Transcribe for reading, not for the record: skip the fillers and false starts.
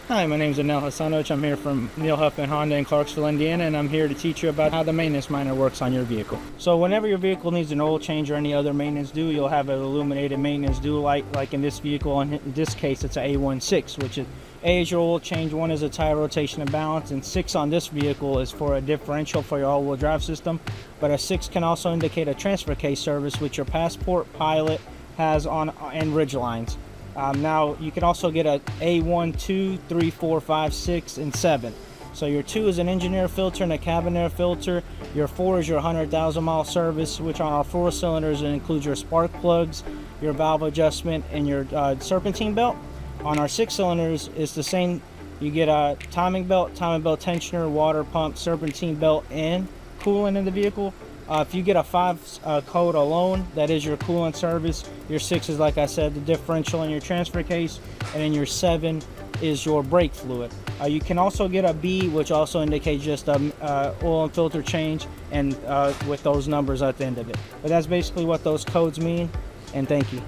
Hi, my name is Neil Huffman Honda. I'm here from Neil Huffman Honda in Clarksville, Indiana, and I'm here to teach you about how the maintenance miner works on your vehicle. So whenever your vehicle needs an oil change or any other maintenance due, you'll have an illuminated maintenance due light, like in this vehicle. In this case, it's an A16, which is A is your oil change, 1 is a tire rotation and balance, and 6 on this vehicle is for a differential for your all-wheel drive system. But a 6 can also indicate a transfer case service, which your Passport Pilot has on and ridge lines. Now you can also get a A1, 2, 3, 4, 5, 6, and 7. So your 2 is an engine air filter and a cabin air filter. Your 4 is your 100,000 mile service, which on our 4 cylinders it includes your spark plugs, your valve adjustment, and your serpentine belt. On our 6 cylinders, it's the same. You get a timing belt tensioner, water pump, serpentine belt, and coolant in the vehicle. If you get a 5 code alone, that is your coolant service. Your 6 is, like I said, the differential in your transfer case, and then your 7 is your brake fluid. You can also get a B, which also indicates just a oil and filter change, and with those numbers at the end of it. But that's basically what those codes mean, and thank you.